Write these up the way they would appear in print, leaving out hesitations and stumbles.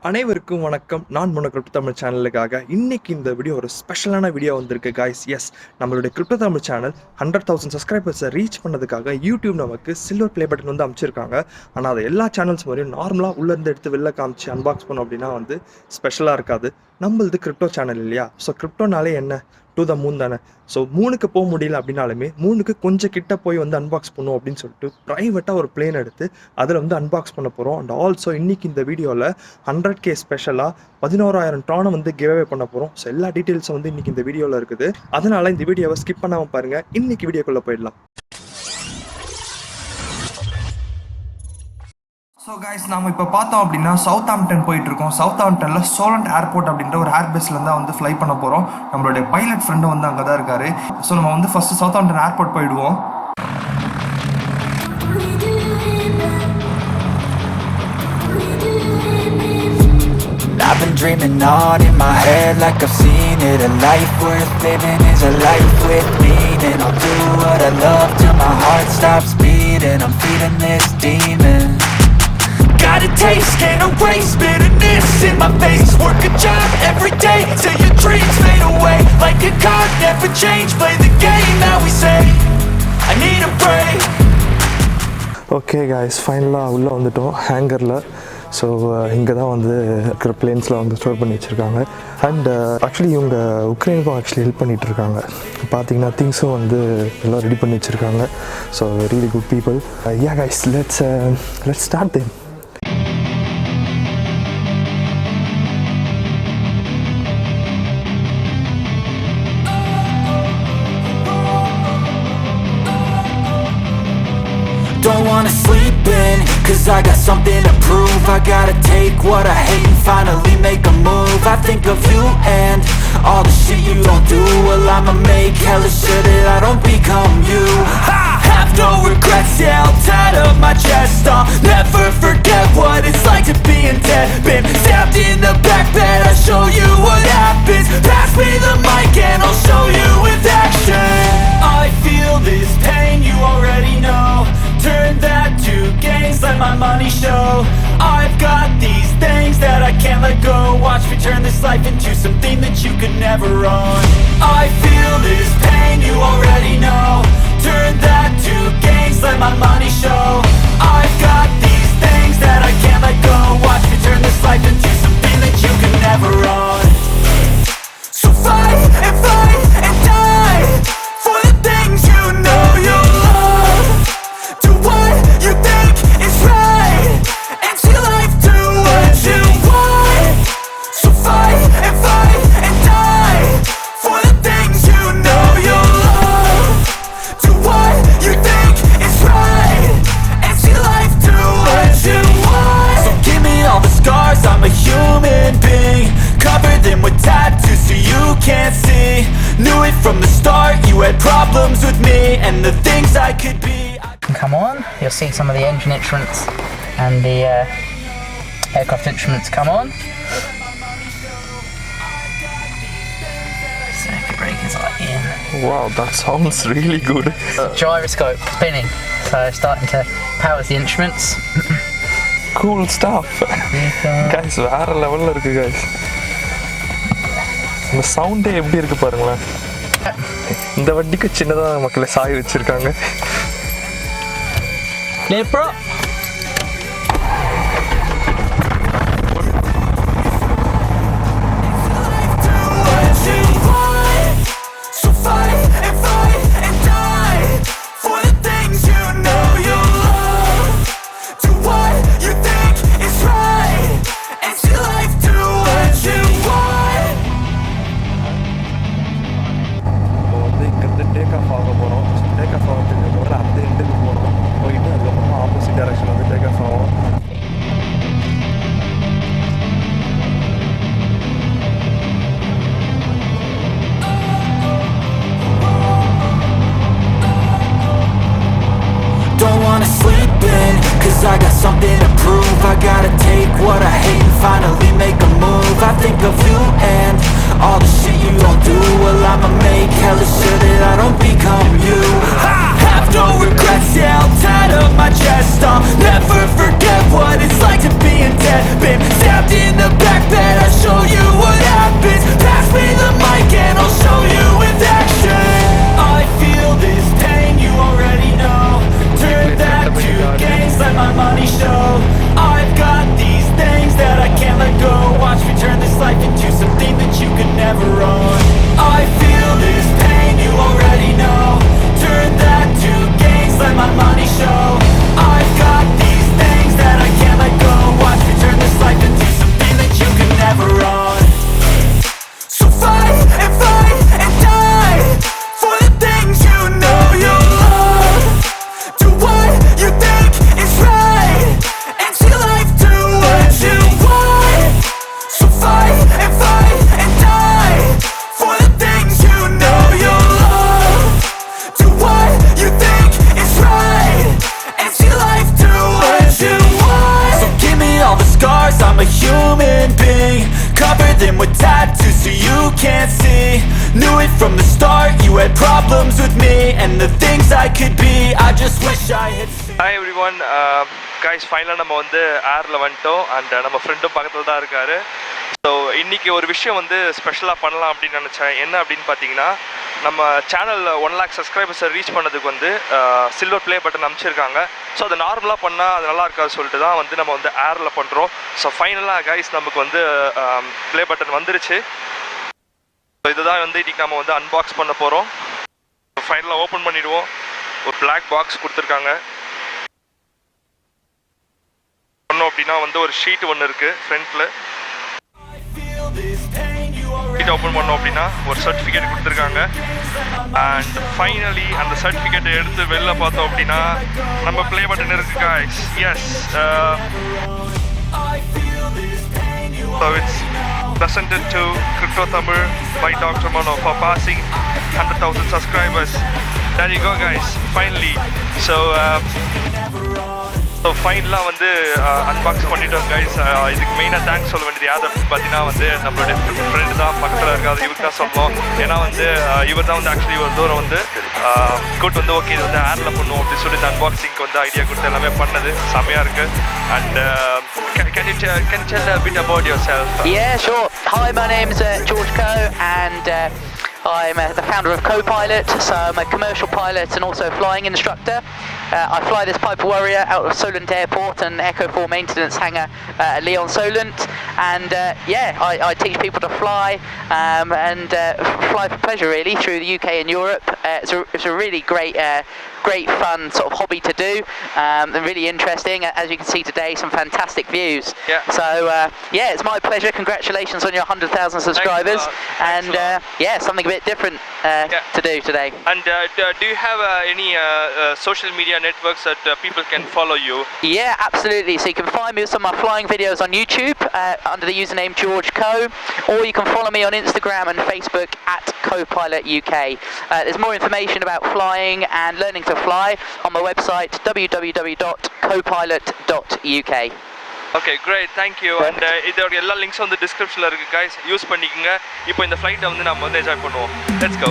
அனைவருக்கும் வணக்கம். நான் உங்கள் CryptoTamil சேனலுக்காக இன்னைக்கு இந்த வீடியோ ஒரு ஸ்பெஷலான வீடியோ வந்திருக்கு guys. எஸ், நம்மளுடைய CryptoTamil சேனல் 100,000 சப்ஸ்கிரைபர்ஸை ரீச் பண்ணதுக்காக யூடியூப் நமக்கு சில்வர் ப்ளே பட்டன் வந்து அமைச்சிருக்காங்க. ஆனால் அது எல்லா சேனல்ஸ் மாதிரியும் நார்மலாக உள்ளேருந்து எடுத்து வெளில காமிச்சு அன்பாக்ஸ் பண்ணோம் அப்படின்னா வந்து ஸ்பெஷலாக இருக்காது. நம்மளது கிரிப்டோ சேனல் இல்லையா? ஸோ கிரிப்டோனாலே என்ன, டு த மூன் தானே. ஸோ மூணுக்கு போக முடியல அப்படின்னாலுமே மூணுக்கு கொஞ்சம் கிட்ட போய் வந்து அன்பாக்ஸ் பண்ணும் அப்படின்னு சொல்லிட்டு ப்ரைவேட்டாக ஒரு பிளேன் எடுத்து அதில் வந்து அன்பாக்ஸ் பண்ண போகிறோம். அண்ட் ஆல்சோ இன்றைக்கி இந்த வீடியோவில் 100K ஸ்பெஷலாக 11,000 ட்ரானை வந்து கிவ்அவே பண்ண போகிறோம். ஸோ எல்லா டீட்டெயில்ஸும் வந்து இன்றைக்கி இந்த வீடியோவில் இருக்குது. அதனால் இந்த வீடியோவை ஸ்கிப் பண்ணாமல் பாருங்கள். இன்றைக்கி வீடியோக்குள்ளே போயிடலாம். ஸோ கைஸ், நம்ம இப்போ பார்த்தோம் அப்படின்னா சவுத்தாம்ப்டன் போயிட்டுருக்கோம். சவுத்தாம்ப்டனில் சோலண்ட் ஏர்போர்ட் அப்படின்ற ஒரு ஏர்பேஸில் தான் வந்து ஃப்ளை பண்ண போகிறோம். நம்மளுடைய பைலட் ஃப்ரெண்டும் வந்து அங்கே தான் இருக்கார். ஸோ நம்ம வந்து ஃபஸ்ட்டு சவுத்தாம்ப்டன் ஏர்போர்ட் போயிடுவோம். I've been dreaming on in my head like I've seen it. A life worth living is a life with meaning. I'll do what I love till my heart stops beating. I'm feeding this demon. Got a taste, can't erase bitterness in my face. Work a job every day till your dreams fade away. Like a card, never change, play the game that we say. I need a break. Okay guys, ஃபைனலாக உள்ளே வந்துட்டோம் ஹேங்கரில். So இங்கே தான் வந்து இருக்கிற பிளேன்ஸில் வந்து store பண்ணி வச்சுருக்காங்க. அண்ட் ஆக்சுவலி இவங்க உக்ரைனுக்கும் ஆக்சுவலி ஹெல்ப் பண்ணிகிட்டு இருக்காங்க. பார்த்தீங்கன்னா திங்ஸும் வந்து எல்லாம் ரெடி பண்ணி வச்சுருக்காங்க. So really good people. Yeah guys, let's start them. Don't wanna sleep in, cause I got something to prove. I gotta take what I hate and finally make a move. I think of you and all the shit you don't do. Well, I'ma make hella sure that I don't become you. I have no regrets, yeah, I'll tie up my chest. I'll never forget what it's like to be in debt. Been stabbed in the back bed, I'll show you what happens. Pass me the mic and I'll show you with action. I feel this pain, you already know. Turn that to gains, let my money show. I've got these things that I can't let go. Watch me turn this life into something that you could never own. I feel this pain, you already know. Turn that to gains, let my money show. I've got these things that I can't let go. Watch me turn this life into something that you could never own. So fight and die for the things you know you love. Do what you think is right and see life do what you want. So fight and die for the things you know you love. Do what you think is right and see life do what you want. So give me all the scars, I'm a human being. Cover them with tattoos so you can't see. Knew it from the start, you had problems with me and the things I could be. Come on, you'll see some of the engine instruments and the aircraft instruments come on. Circuit breakers are in. Wow, that sounds really good. Gyroscope spinning, so starting to power the instruments. Cool stuff. Guys, வேற லெவலில் இருக்குது guys. இந்த சவுண்டே எப்படி இருக்குது பாருங்களேன். இந்த வண்டிக்கு சின்னதாக மக்களை சாய் வச்சுருக்காங்க. Live, bro. So fight and die for the things you know you love. Do what you think is right and see life do what you want. இப்போ வந்து இங்கேருந்து டேக் ஆஃப் ஆக போகிறோம். டேக் ஆஃப் ஆகிறதுக்கு முதல்ல அந்த எண்டுக்கு போகிறோம். போயிட்டு அதுக்கப்புறமா opposite direction them with tattoos so you can't see. Knew it from the start, you had problems with me and the things I could be. I just wish I had seen. Hi everyone, guys, finally நம்ம வந்து ஏர்ல வந்துட்டோம் and நம்ம ஃப்ரெண்டும் பக்கத்தில் தான் இருக்காரு. So இன்றைக்கி ஒரு விஷயம் வந்து ஸ்பெஷலாக பண்ணலாம் அப்படின்னு நினச்சேன். என்ன அப்படின்னு பார்த்தீங்கன்னா, நம்ம சேனலில் 1 lakh சப்ஸ்கிரைபர்ஸை ரீச் பண்ணதுக்கு வந்து சில்வர் ப்ளே பட்டன் அமைச்சிருக்காங்க. ஸோ அதை நார்மலாக பண்ணால் அது நல்லா இருக்காது சொல்லிட்டு தான் வந்து நம்ம வந்து ஏரில் பண்ணுறோம். ஸோ ஃபைனலாக கைஸ் நமக்கு வந்து ப்ளே பட்டன் வந்துருச்சு. ஸோ இதுதான் வந்து இன்றைக்கி நம்ம வந்து அன்பாக்ஸ் பண்ண போகிறோம். ஃபைனலாக ஓப்பன் பண்ணிவிடுவோம். ஒரு பிளாக் பாக்ஸ் கொடுத்துருக்காங்க. பண்ணோம் அப்படின்னா வந்து ஒரு ஷீட் ஒன்று இருக்குது ஃப்ரண்ட்டில். ஷீட் ஓப்பன் பண்ணோம் அப்படின்னா ஒரு சர்டிஃபிகேட் கொடுத்துருக்காங்க. அண்ட் ஃபைனலி அந்த சர்டிஃபிகேட்டை எடுத்து வெளில பார்த்தோம் அப்படின்னா நம்ம ப்ளே பட்டன் இருக்குது guys. Yes, so it's presented to CryptoTamil by Dr. Mono for passing 100,000 subscribers. There you go guys, finally. So ஃபைனலாக வந்து அன்பாக்ஸ் பண்ணிட்டோம் கைஸ். இதுக்கு மெயினாக தேங்க்ஸ் சொல்ல வேண்டியது யார் அப்படின்னு பார்த்தீங்கன்னா வந்து நம்மளுடைய ஃப்ரெண்டு தான் பக்கத்தில் இருக்காது, இவருக்கு தான் சொல்லணும். ஏன்னா வந்து இவர் தான் வந்து ஆக்சுவலி ஒரு தூரம் வந்து கூட்டு வந்து ஓகே இது வந்து ஏரில் பண்ணுவோம் அப்படின்னு சொல்லி இந்த அன்பாக்சிங்க்கு வந்து ஐடியா கொடுத்து எல்லாமே பண்ணது செம்மையாக இருக்குது. And can you tell a bit about yourself? Yeah, sure. Hi, my name's George Coe, and I'm the founder of Co-Pilot, so I'm a commercial pilot and also a flying instructor. I fly this Piper Warrior out of Solent Airport and Echo 4 maintenance hangar at Lyon Solent, and I teach people to fly and fly for pleasure really through the UK and Europe. It's a really great fun sort of hobby to do, and really interesting. As you can see today, some fantastic views. Yeah. So it's my pleasure. Congratulations on your 100,000 subscribers. And something a bit different to do today. And do you have any social media networks that people can follow you? Yeah, absolutely. So you can find me with some of my flying videos on YouTube under the username George Coe, or you can follow me on Instagram and Facebook at Co-Pilot UK. There's more information about flying and learning to fly on my website www.copilot.uk. Okay, great, thank you. And இதோட எல்லா லிங்க்ஸும் வந்து டிஸ்கிரிப்ஷனில் இருக்குது guys, use பண்ணிக்கோங்க. இப்போ இந்த ஃப்ளைட்டை வந்து நம்ம வந்து என்ஜாய் பண்ணுவோம். Let's go.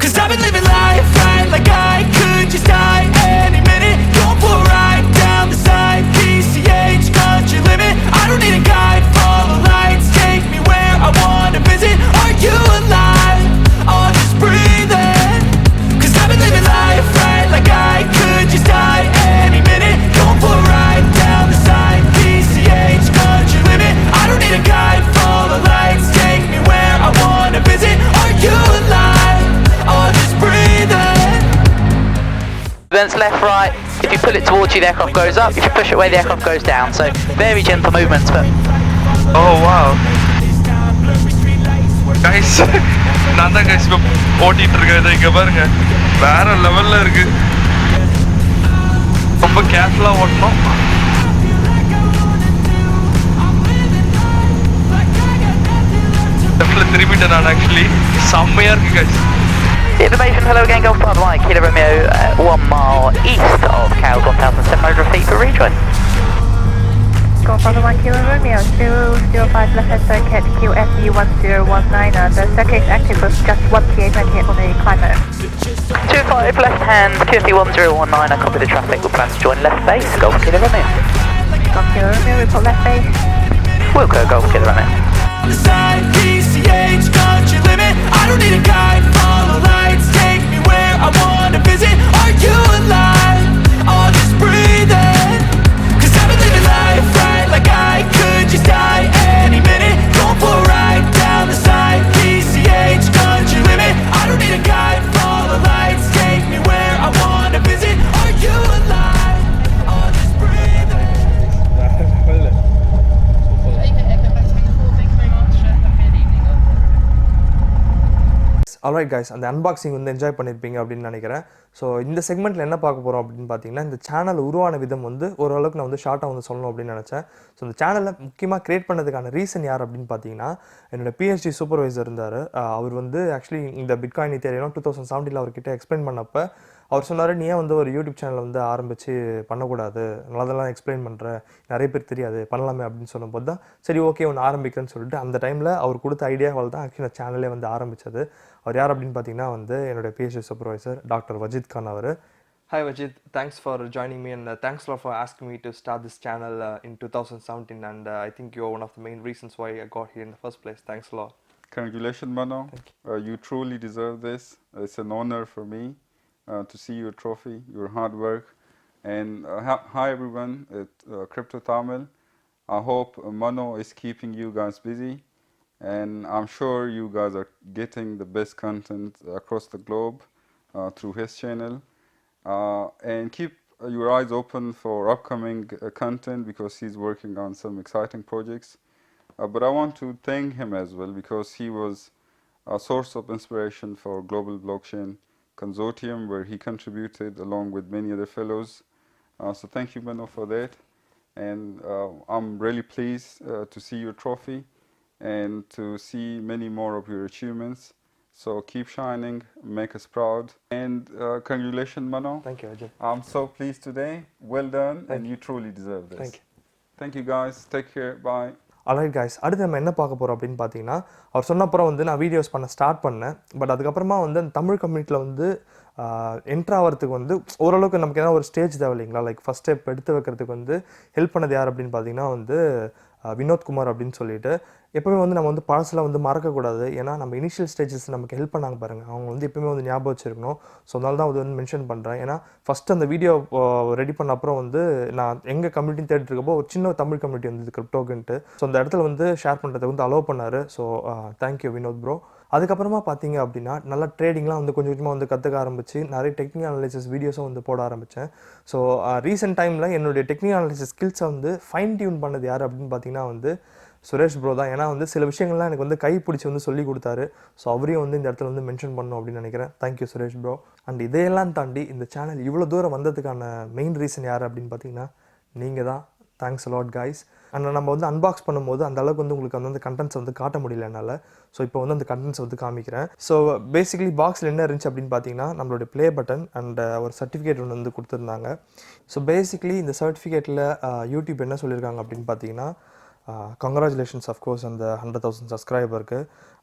Cause I've been living life right like I could just die any minute. Don't pull right down the side, PCH, country limit. I don't need a guide, follow lights, take me where I wanna visit. Are you alive? I'll just breathe in. Cause I've been living life right like I could just die any minute. Don't pull right down the side, PCH, country limit. I don't need a guide, follow lights, take me where I wanna visit. Are you alive? I'll just breathe in. Movements left, right. If you pull it towards you, the aircraft goes up. If you push it away, the aircraft goes down. So very gentle movements, but oh wow guys, நான் தான் guys இப்போ ஓட்டிட்டு இருக்கேன். இங்க பாருங்க, வேற லெவல்ல இருக்கு. ரொம்ப கேர்ஃபுல்லா ஓட்டணும். லெஃப்ட்ல திரும்பிட்டேன் நான் ஆக்சுவலி. செம்மையா இருக்கு guys. information, hello again, Golf Papa Mike, Kilo Romeo, 1 mile east of Cow, 1,700 feet for rejoin. Golf Papa Mike, Kilo Romeo, 205 left hand circuit, QSE 1019, the circuit is active with just 1 PA28 on the climber. 25 left hand, QSE 1019, I copy the traffic, we'll plan to join left base, Golf Kilo Romeo. Golf Kilo Romeo, report left base. Wilco, Golf Kilo Romeo. The side, PCH, country limit. I don't need a guide, follow lights, take me where I wanna visit. Are you alive? I'll just breathe in. Cause I've been living life right like I could just die any minute. Don't pull right down the side, PCH, country limit. I don't need a guide, follow lights, take me where I wanna visit. Are you alive? I'll just breathe in. Alright guys, அந்த unboxing வந்து enjoy பண்ணியிருப்பீங்க அப்படின்னு நினைக்கிறேன். So இந்த செக்மெண்ட்டில் என்ன பார்க்க போகிறோம் அப்படின்னு பார்த்தீங்கன்னா, இந்த சேனல் உருவான விதம் வந்து ஓரளவுக்கு நான் வந்து ஷார்ட்டாக வந்து சொல்லணும் அப்படின்னு நினச்சேன். ஸோ இந்த சேனலை முக்கியமாக க்ரியேட் பண்ணதுக்கான ரீசன் யார் அப்படின்னு பார்த்தீங்கன்னா, என்னோடய பிஹெச்டி சூப்பர்வைசர் இருந்தார். அவர் வந்து ஆக்சுவலி இந்த பிட்காயின் எத்தீரியம் 2017 அவர்கிட்ட எக்ஸ்பிளைன் பண்ணப்போ அவர் சொன்னார், நீ ஏன் வந்து ஒரு யூடியூப் சேனல் வந்து ஆரம்பித்து பண்ணக்கூடாது, நல்லதெல்லாம் எக்ஸ்பிளைன் பண்ணுற, நிறைய பேர் தெரியாது, பண்ணலாமே அப்படின்னு சொல்லும்போது தான் சரி ஓகே ஒன்று ஆரம்பிக்கிறேன்னு சொல்லிட்டு அந்த டைமில் அவர் கொடுத்த ஐடியாவால் தான் ஆக்சுவலி சேனலே வந்து ஆரம்பித்தது. அவர் யார் அப்படின்னு பார்த்தீங்கன்னா வந்து என்னுடைய PhD supervisor doctor Wajid Khan அவர். Hi Vajit, thanks for joining me and thanks a lot for asking me to start this channel in 2017 and I think you're one of the main reasons why I got here in the first place. Thanks a lot. Congratulations, Mano. You truly deserve this. It's an honor for me to see your trophy, your hard work. And hi everyone, it's CryptoTamil. I hope Mano is keeping you guys busy. And I'm sure you guys are getting the best content across the globe through his channel. And keep your eyes open for upcoming content because he's working on some exciting projects. But I want to thank him as well because he was a source of inspiration for Global Blockchain Consortium where he contributed along with many other fellows. So thank you, Mano, for that. And I'm really pleased to see your trophy and to see many more of your achievements. So keep shining, make us proud. And congratulations, Mano. Thank you, Vajit. I'm so pleased today. Well done, and you truly deserve this. Thank you. Thank you, guys. Take care. Bye. Alright guys, அடுத்து நம்ம என்ன பார்க்க போகிறோம் அப்படின்னு பார்த்தீங்கன்னா, அவர் சொன்னப்புறம் வந்து நான் videos பண்ண ஸ்டார்ட் பண்ணேன். பட் அதுக்கப்புறமா வந்து அந்த தமிழ் கம்யூனிட்டியில் வந்து என்ட்ரு ஆகிறதுக்கு வந்து ஓரளவுக்கு நமக்கு ஏதாவது ஒரு ஸ்டேஜ் தேவை இல்லைங்களா, லைக் ஃபஸ்ட் ஸ்டெப் எடுத்து வைக்கிறதுக்கு வந்து ஹெல்ப் பண்ணது யார் அப்படின்னு பார்த்தீங்கன்னா வந்து வினோத்குமார் அப்படின்னு சொல்லிட்டு. எப்பவுமே வந்து நம்ம வந்து பழசெல்லாம் வந்து மறக்கக்கூடாது. ஏன்னா நம்ம இனிஷியல் ஸ்டேஜஸ் நமக்கு ஹெல்ப் பண்ணாங்க பாருங்கள், அவங்க வந்து எப்பவுமே வந்து ஞாபகம் வச்சுருக்கணும். ஸோ அதனால தான் அது வந்து மென்ஷன் பண்ணுறேன். ஏன்னா ஃபஸ்ட்டு அந்த வீடியோ ரெடி பண்ண அப்புறம் வந்து நான் எங்கள் கம்யூனிட்டி தேடிட்டு இருக்கப்போ ஒரு சின்ன தமிழ் கம்யூனிட்டி வந்து கிரிப்டோக்குன்ட்டு, ஸோ அந்த இடத்துல வந்து ஷேர் பண்ணுறதுக்கு வந்து அலோவ் பண்ணார். So thank you Vinod bro. அதுக்கப்புறமா பார்த்தீங்க அப்படின்னா நல்லா ட்ரேடிங்லாம் வந்து கொஞ்சம் கொஞ்சமாக வந்து கற்றுக்க ஆரம்பிச்சு நிறைய டெக்னிக்கல் அனாலிசிஸ் வீடியோஸும் வந்து போட ஆரம்பித்தேன். ஸோ ரீசெண்ட் டைமில் என்னுடைய டெக்னிக்கல் அனாலிசிஸ் ஸ்கில்ஸை வந்து ஃபைன் டியூன் பண்ணது யார் அப்படின்னு பார்த்தீங்கன்னா வந்து சுரேஷ் ப்ரோ தான். ஏன்னா வந்து சில விஷயங்கள்லாம் எனக்கு வந்து கை பிடிச்சி வந்து சொல்லி கொடுத்தாரு. ஸோ அவரையும் வந்து இந்த இடத்துல வந்து மென்ஷன் பண்ணணும் அப்படின்னு நினைக்கிறேன். Thank you Suresh bro. அண்ட் இதையெல்லாம் தாண்டி இந்த சேனல் இவ்வளோ தூரம் வந்ததுக்கான மெயின் ரீசன் யார் அப்படின்னு பார்த்தீங்கன்னா நீங்கள் தான். Thanks a lot guys. அண்ட் நம்ம வந்து அன்பாக்ஸ் பண்ணும்போது அந்த அளவுக்கு வந்து உங்களுக்கு வந்து அந்த கண்டென்ட்ஸ் வந்து காட்ட முடியல என்னால். ஸோ இப்போ வந்து அந்த கண்டென்ட்ஸ் வந்து காமிக்கிறேன். ஸோ பேசிக்கலி பாக்ஸில் என்ன இருந்துச்சு அப்படின்னு பார்த்தீங்கன்னா நம்மளுடைய ப்ளே பட்டன் அண்ட் ஒரு சர்டிஃபிகேட் ஒன்று வந்து கொடுத்துருந்தாங்க. ஸோ பேசிக்கலி இந்த சர்டிஃபிகேட்டில் யூடியூப் என்ன சொல்லியிருக்காங்க அப்படின்னு பார்த்தீங்கன்னா, கங்க்ராச்சுலேஷன்ஸ் அஃப்கோர்ஸ் அந்த 100,000 சப்ஸ்கிரைபருக்கு.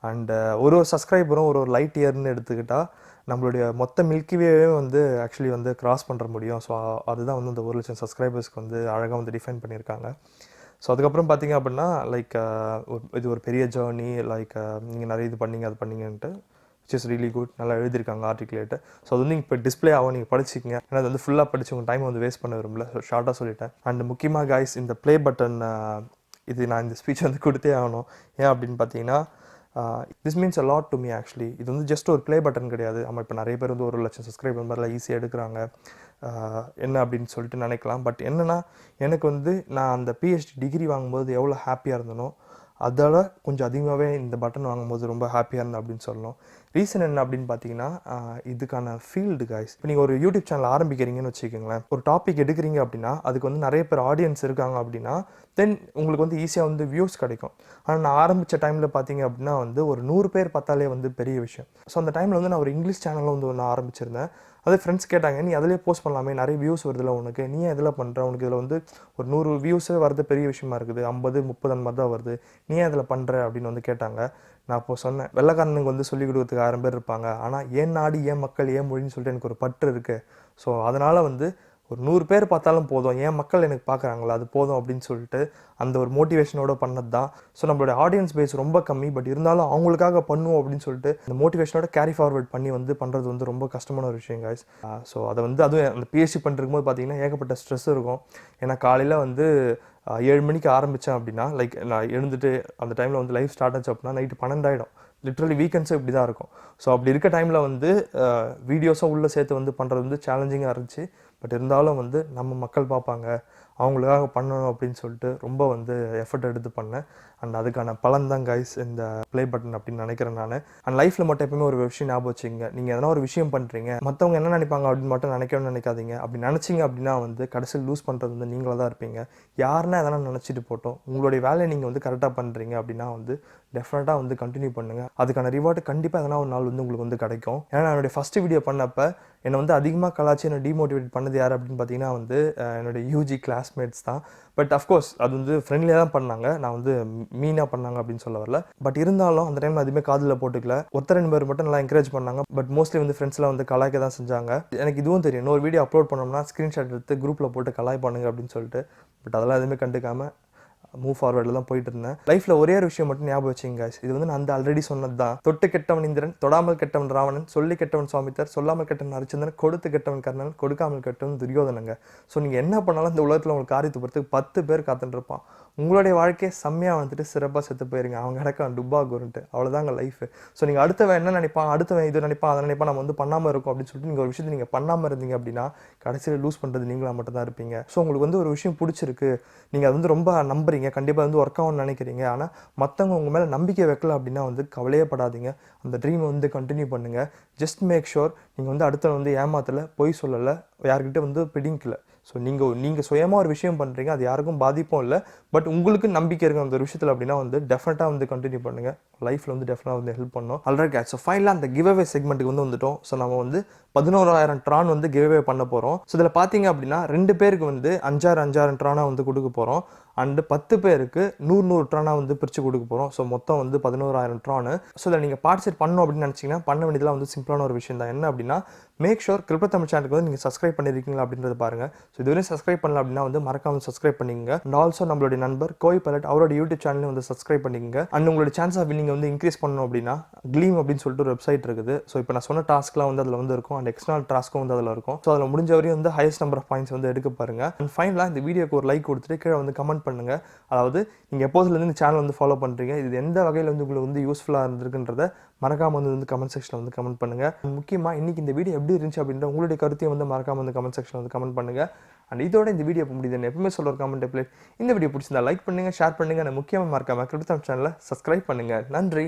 அண்ட் ஒரு சப்ஸ்கிரைபரும் ஒரு லைட் இயர்னு எடுத்துக்கிட்டால் நம்மளுடைய மொத்த மில்கிவேவே வந்து ஆக்சுவலி வந்து கிராஸ் பண்ணுற முடியும். ஸோ அதுதான் வந்து அந்த 1,00,000 சப்ஸ்கிரைபர்ஸ்க்கு வந்து அழகாக வந்து டிஃபைன் பண்ணியிருக்காங்க. ஸோ அதுக்கப்புறம் பார்த்தீங்க அப்படின்னா லைக் இது ஒரு பெரிய ஜேர்னி, லைக் நீங்கள் நிறைய இது பண்ணீங்க அது பண்ணீங்கன்ட்டு, விச் இஸ் ரியலி குட். நல்லா எழுதியிருக்காங்க ஆர்டிகுலேட்டு. ஸோ அது வந்து இப்போ டிஸ்பிளே ஆகும், நீங்கள் படிச்சிக்கங்க. ஏன்னா அது வந்து ஃபுல்லாக படிச்சு உங்கள் டைம் வந்து வேஸ்ட் பண்ண விரும்பல. ஸோ ஷார்ட்டாக சொல்லிட்டேன். அண்ட் முக்கியமாக கைஸ் இந்த ப்ளே பட்டன் இது நான் இந்த ஸ்பீச் வந்து கொடுத்தே ஆகணும். ஏன் அப்படின்னு பார்த்தீங்கன்னா this means a lot to me actually. இது வந்து ஜஸ்ட் ஒரு ப்ளே பட்டன் கிடையாது. நம்ம இப்போ நிறைய பேர் வந்து 1,00,000 சப்ஸ்கிரைபர் மாதிரிலாம் ஈஸியாக எடுக்கிறாங்க என்ன அப்படின்னு சொல்லிட்டு நினைக்கலாம். பட் என்னென்னா எனக்கு வந்து நான் அந்த PhD டிகிரி வாங்கும்போது எவ்வளோ ஹாப்பியாக இருந்தனோ அதோட கொஞ்சம் அதிகமாகவே இந்த பட்டன் வாங்கும்போது ரொம்ப ஹாப்பியாக இருந்தேன் அப்படின்னு சொல்லணும். ரீசன் என்ன அப்படின்னு பார்த்தீங்கன்னா இதுக்கான ஃபீல்டு கைஸ். இப்போ நீங்கள் ஒரு யூடியூப் சேனல் ஆரம்பிக்கிறீங்கன்னு வச்சுக்கோங்களேன், ஒரு டாபிக் எடுக்கிறீங்க அப்படின்னா அதுக்கு வந்து நிறைய பேர் ஆடியன்ஸ் இருக்காங்க அப்படின்னா தென் உங்களுக்கு வந்து ஈஸியாக வந்து வியூஸ் கிடைக்கும். ஆனால் நான் ஆரம்பித்த டைமில் பார்த்தீங்க அப்படின்னா வந்து ஒரு 100 பேர் பார்த்தாலே வந்து பெரிய விஷயம். ஸோ அந்த டைமில் வந்து நான் ஒரு இங்கிலீஷ் சேனலில் வந்து ஒன்று ஆரம்பிச்சிருந்தேன். அதே ஃப்ரெண்ட்ஸ் கேட்டாங்க, நீ அதிலே போஸ்ட் பண்ணலாமே, நிறைய வியூஸ் வருதுல உனக்கு, நீ எதில் பண்ணுற, உனக்கு இதில் வந்து ஒரு 100 வியூஸே வரது பெரிய விஷயமா இருக்குது, 50 30 அந்த மாதிரி தான் வருது, நீ அதில் பண்ணுற அப்படின்னு வந்து கேட்டாங்க. நான் இப்போ சொன்னேன், வெள்ளைக்காரனுக்கு வந்து சொல்லிக் கொடுக்கறதுக்கு 1000 பேர் இருப்பாங்க, ஆனால் ஏன் நாடு ஏன் மக்கள் ஏன் மொழின்னு சொல்லிட்டு எனக்கு ஒரு பற்று இருக்குது. ஸோ அதனால் வந்து ஒரு 100 பேர் பார்த்தாலும் போதும், ஏன் மக்கள் எனக்கு பார்க்குறாங்களா அது போதும் அப்படின்னு சொல்லிட்டு அந்த ஒரு மோட்டிவேஷனோட பண்ணது தான். ஸோ நம்மளோட ஆடியன்ஸ் பேஸ் ரொம்ப கம்மி, பட் இருந்தாலும் அவங்களுக்காக பண்ணுவோம் அப்படின்னு சொல்லிட்டு அந்த மோட்டிவேஷனோட கேரி ஃபார்வர்ட் பண்ணி வந்து பண்ணுறது வந்து ரொம்ப கஷ்டமான ஒரு விஷயம் கைஸ். ஸோ அதை வந்து அதுவும் அந்த PhD பண்ணிருக்கும் போது பார்த்தீங்கன்னா ஏகப்பட்ட ஸ்ட்ரெஸ் இருக்கும். ஏன்னா காலையில் வந்து 7 மணிக்கு ஆரம்பித்தேன் அப்படின்னா லைக் நான் எழுந்துட்டு அந்த டைமில் வந்து லைஃப் ஸ்டார்ட் ஆச்சு அப்படின்னா நைட்டு 12 ஆகிடும். லிட்ரலி வீக்கெண்ட்ஸும் இப்படி தான் இருக்கும். ஸோ அப்படி இருக்க டைமில் வந்து வீடியோஸும் உள்ளே சேர்த்து வந்து பண்ணுறது வந்து சேலஞ்சிங்காக இருந்துச்சு. பட் இருந்தாலும் வந்து நம்ம மக்கள் பார்ப்பாங்க, அவங்களுக்காக பண்ணணும் அப்படின்னு சொல்லிட்டு ரொம்ப வந்து எஃபர்ட் எடுத்து பண்ணேன். அண்ட் அதுக்கான பலன் தான் கைஸ் இந்த ப்ளே பட்டன் அப்படின்னு நினைக்கிறேன் நான். அண்ட் லைஃப்பில் மட்டும் எப்பவுமே ஒரு விஷயம் ஞாபகம் வச்சுங்க, நீங்கள் எதனா ஒரு விஷயம் பண்ணுறீங்க, மற்றவங்க என்ன நினைப்பாங்க அப்படின்னு மட்டும் நினைக்கணும்னு நினைக்காதீங்க. அப்படி நினச்சிங்க அப்படின்னா வந்து கடைசியில் லூஸ் பண்ணுறது வந்து நீங்களாக தான் இருப்பீங்க. யாருன்னா எதனா நினச்சிட்டு போட்டோம், உங்களுடைய வேலையை நீங்கள் வந்து கரெக்டாக பண்ணுறீங்க அப்படின்னா வந்து டெஃபினட்டாக வந்து கண்டினியூ பண்ணுங்கள். அதுக்கான ரிவார்டு கண்டிப்பாக எதனா ஒரு நாள் வந்து உங்களுக்கு வந்து கிடைக்கும். ஏன்னா என்னுடைய ஃபஸ்ட்டு வீடியோ பண்ணப்போ என்னை வந்து அதிகமாக கலாச்சி என்னை டிமோட்டிவேட் பண்ணது யார் அப்படின்னு பார்த்தீங்கன்னா வந்து என்னோடய யூஜி கிளாஸ்மேட்ஸ் தான். பட் அஃப்கோர்ஸ் அது வந்து ஃப்ரெண்ட்லியாக தான் பண்ணாங்க, நான் வந்து மீனாக பண்ணாங்க அப்படின்னு சொல்ல வரல. பட் இருந்தாலும் அந்த டைமில் அதுவுமே காதில் போட்டுக்கல. ஒருத்தர் 2 பேர் மட்டும் நல்லா என்கரேஜ் பண்ணாங்க. பட் மோஸ்ட்லி வந்து ஃப்ரெண்ட்ஸ்லாம் வந்து கலாய்க்க தான் செஞ்சாங்க. எனக்கு இதுவும் தெரியும், இன்னொரு வீடியோ அப்லோட் பண்ணோம்னா ஸ்க்ரீன்ஷாட் எடுத்து குரூப்பில் போட்டு கலாய் பண்ணுங்க அப்படின்னு சொல்லிட்டு. பட் அதெல்லாம் எதுவுமே கண்டுக்காமல் மூவ் ஃபார்வர்டில் தான் போயிட்டு இருந்தேன். லைஃப்பில் ஒரே ஒரு விஷயம் மட்டும் ஞாபகம் வச்சுங்க guys, இது வந்து நான் ஆல்ரெடி சொன்னது தான். தொட்டு கெட்டவன் இந்திரன், தொடாமல் கெட்டவன் ராவணன், சொல்லி கெட்டவன் சுவாமித்தர், சொல்லாமல் கெட்டவன் ஹரிச்சந்திரன், கொடுத்து கெட்டவன் கர்ணன், கொடுக்காமல் கெட்டவன் துரியோதனங்க. ஸோ நீங்கள் என்ன பண்ணாலும் இந்த உலகத்தில் உங்களுக்கு காரியத்தை பொறுத்துக்கு 10 பேர் காத்துட்டு இருப்பான். உங்களுடைய வாழ்க்கையை செம்மையாக வந்துட்டு சிறப்பாக செத்து போயிருங்க. அவங்க கிடக்கான் டுப்பா குருன்ட்டு, அவ்வளோதாங்க லைஃப். ஸோ நீங்கள் அடுத்தவன் என்ன நினைப்பான், அடுத்தவன் இது நினைப்பான், அதை நினைப்பான், நம்ம வந்து பண்ணாமல் இருக்கும் அப்படின்னு சொல்லிட்டு நீங்கள் ஒரு விஷயத்தை நீங்கள் பண்ணாமல் இருந்தீங்க அப்படின்னா கடைசியில் லூஸ் பண்ணுறது நீங்களாக மட்டும் தான் இருப்பீங்க. ஸோ உங்களுக்கு வந்து ஒரு விஷயம் பிடிச்சிருக்கு, நீங்கள் அது வந்து ரொம்ப நம்புறீங்க, கண்டிப்பாக வந்து ஒர்க் ஆகும்னு நினைக்கிறீங்க, ஆனால் மற்றவங்க உங்கள் மேலே நம்பிக்கை வைக்கல அப்படின்னா வந்து கவலையே படாதீங்க. அந்த ட்ரீமை வந்து கண்டினியூ பண்ணுங்கள். ஜஸ்ட் மேக் ஷோர் நீங்கள் வந்து அடுத்த வந்து ஏமாத்தலை, பொய் சொல்லலை, யார்கிட்ட வந்து பிடிக்கல. ஸோ நீங்கள் சுயமாக ஒரு விஷயம் பண்ணுறீங்க, அது யாருக்கும் பாதிப்பும் இல்லை. பட் உங்களுக்கு நம்பிக்கை இருக்குது அந்த ஒரு விஷயத்தில் அப்படின்னா வந்து டெஃபினட்டாக வந்து கண்டினியூ பண்ணுங்கள். லைஃப்பில் வந்து டெஃபினட்டாக வந்து ஹெல்ப் பண்ணணும். Already gate. ஸோ ஃபைனலாக அந்த கிவ்அவே செக்மெண்ட்டுக்கு வந்து வந்துட்டோம். ஸோ நம்ம வந்து 11,000 ட்ரான் வந்து கிவ்அவே பண்ண போகிறோம். ஸோ இதில் பார்த்தீங்க அப்படின்னா 2 பேருக்கு வந்து 5,000 ட்ரானாக வந்து கொடுக்க போகிறோம். அண்டு 10 பேருக்கு 100 ட்ரானாக வந்து பிரித்து கொடுக்க போகிறோம். ஸோ மொத்தம் வந்து 11,000 ட்ரானு. ஸோ இதில் நீங்கள் பார்ட்டிசிபேட் பண்ணணும் அப்படின்னு நினச்சிங்கன்னா பண்ண வேண்டியதெல்லாம் வந்து சிம்பிளான ஒரு விஷயம் தான். என்ன அப்படின்னா மேக் ஷோர் CryptoTamil சேனலுக்கு வந்து நீங்கள் சப்ஸ்கிரைப் பண்ணியிருக்கீங்களா அப்படின்றத பாருங்கள். ஸோ இதுவரையும் சப்ஸ்கிரைப் பண்ணல அப்படின்னா வந்து மறக்காமல் சப்ஸ்கிரைப் பண்ணிக்கங்க. அண்ட் ஆல்சோ நம்மளுடைய நண்பர் கோய் பைலட் அவரோட யூடியூப் சேனலையும் வந்து சப்ஸ்கிரைப் பண்ணிக்கங்க. அண்ட் உங்களோட சான்ஸ் ஆஃப் வின்னிங் வந்து இன்க்ரீஸ் பண்ணணும் அப்படின்னா க்ளீம் அப்படின்னு சொல்லிட்டு ஒரு வெப்சைட் இருக்குது. ஸோ இப்போ நான் சொன்ன டாஸ்க்லாம் வந்து அதில் வந்து இருக்கும். அண்ட் எக்ஸ்டர்னல் டாஸ்க்கும் வந்து அதில் இருக்கும். ஸோ அதில் முடிஞ்ச வரையும் வந்து ஹையஸ்ட் நம்பர் ஆஃப் பாயிண்ட்ஸ் வந்து எடுக்க பாருங்க. அண்ட் ஃபைனலாக இந்த வீடியோக்கு ஒரு லைக் கொடுத்துட்டு கீழே வந்து கமெண்ட் பண்ணுங்க. அதாவது நீங்கள் எப்போதுலேருந்து இந்த சேனல் வந்து ஃபாலோ பண்ணுறீங்க, இது எந்த வகையில் வந்து உங்களுக்கு வந்து யூஸ்ஃபுல்லாக இருந்திருக்குன்றத மறக்காமல் வந்து கமெண்ட் செக்ஷனில் வந்து கமெண்ட் பண்ணுங்கள். முக்கியமாக இன்றைக்கி இந்த வீடியோ எப்படி இருந்துச்சு அப்படின்ற உங்களுடைய கருத்தையும் வந்து மறக்காமல் வந்து கமெண்ட் செக்ஷனில் வந்து கமெண்ட் பண்ணுங்கள். அண்ட் இதோட இந்த வீடியோ முடியுது எப்பவுமே சொல்ல ஒரு கமெண்ட் பிளேட். இந்த வீடியோ பிடிச்சிருந்தா லைக் பண்ணுங்கள், ஷேர் பண்ணுங்கள். முக்கியமாக மறக்காமல் CryptoTamil சேனலை சப்ஸ்கிரைப் பண்ணுங்கள். நன்றி.